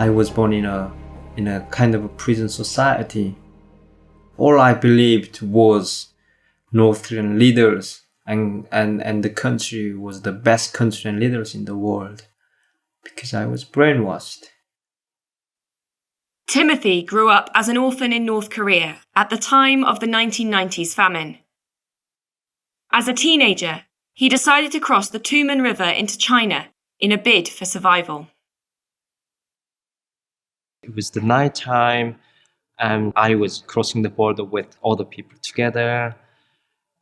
I was born in a kind of a prison society. All I believed was North Korean leaders and the country was the best country and leaders in the world because I was brainwashed. Timothy grew up as an orphan in North Korea at the time of the 1990s famine. As a teenager, he decided to cross the Tumen River into China in a bid for survival. It was the night time, and I was crossing the border with other people together,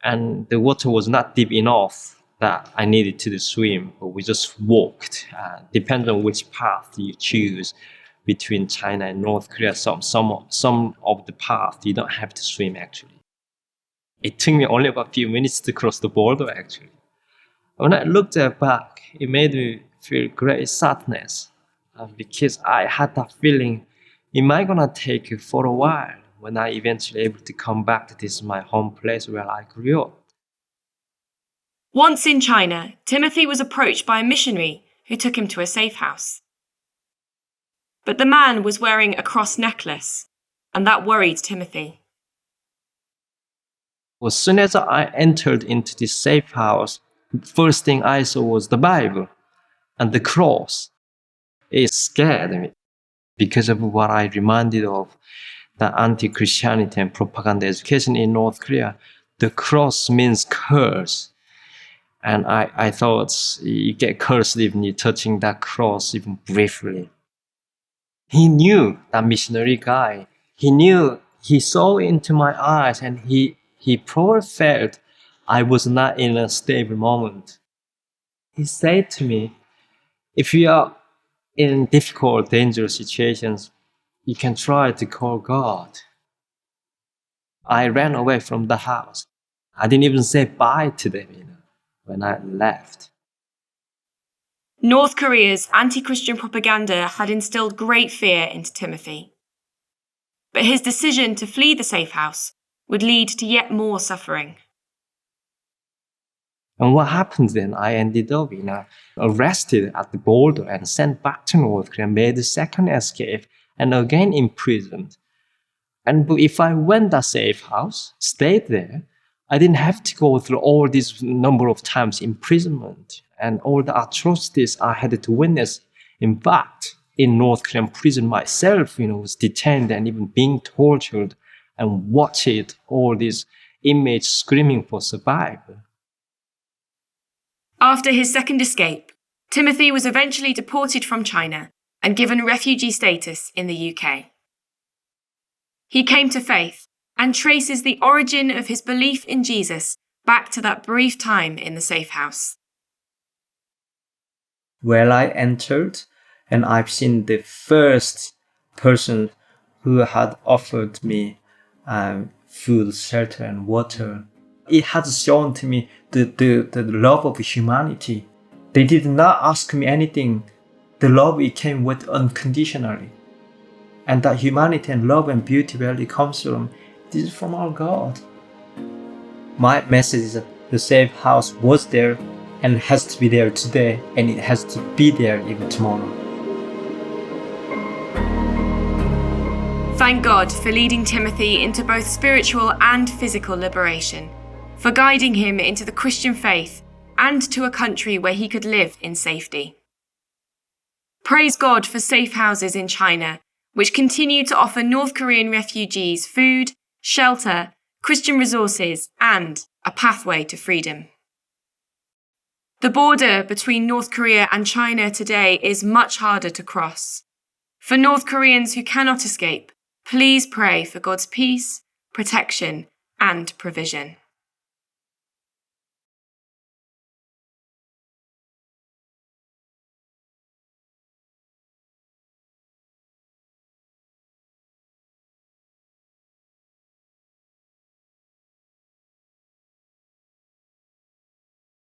and the water was not deep enough that I needed to swim, but we just walked. Depends on which path you choose between China and North Korea. Some of the path you don't have to swim actually. It took me only about a few minutes to cross the border actually. When I looked back, it made me feel great sadness because I had that feeling, it might gonna take for a while when I eventually able to come back to this my home place where I grew up. Once in China, Timothy was approached by a missionary who took him to a safe house. But the man was wearing a cross necklace, and that worried Timothy. As soon as I entered into this safe house, the first thing I saw was the Bible and the cross. It scared me because of what I reminded of the anti-Christianity and propaganda education in North Korea. The cross means curse. And I thought you get cursed even you touching that cross even briefly. He knew, that missionary guy, he saw into my eyes and he probably felt I was not in a stable moment. He said to me, if you are in difficult, dangerous situations, you can try to call God. I ran away from the house. I didn't even say bye to them, when I left. North Korea's anti-Christian propaganda had instilled great fear into Timothy. But his decision to flee the safe house would lead to yet more suffering. And what happened then? I ended up arrested at the border and sent back to North Korea, made a second escape, and again imprisoned. And if I went that safe house, stayed there, I didn't have to go through all this number of times imprisonment and all the atrocities I had to witness. In fact, in North Korean prison myself, was detained and even being tortured and watched all these inmates screaming for survival. After his second escape, Timothy was eventually deported from China and given refugee status in the UK. He came to faith and traces the origin of his belief in Jesus back to that brief time in the safe house. Well, I entered and I've seen the first person who had offered me food, shelter, and water. It has shown to me the love of humanity. They did not ask me anything. The love it came with unconditionally. And that humanity and love and beauty where it comes from, this is from our God. My message is that the safe house was there and has to be there today, and it has to be there even tomorrow. Thank God for leading Timothy into both spiritual and physical liberation, for guiding him into the Christian faith and to a country where he could live in safety. Praise God for safe houses in China, which continue to offer North Korean refugees food, shelter, Christian resources, and a pathway to freedom. The border between North Korea and China today is much harder to cross. For North Koreans who cannot escape, please pray for God's peace, protection, and provision.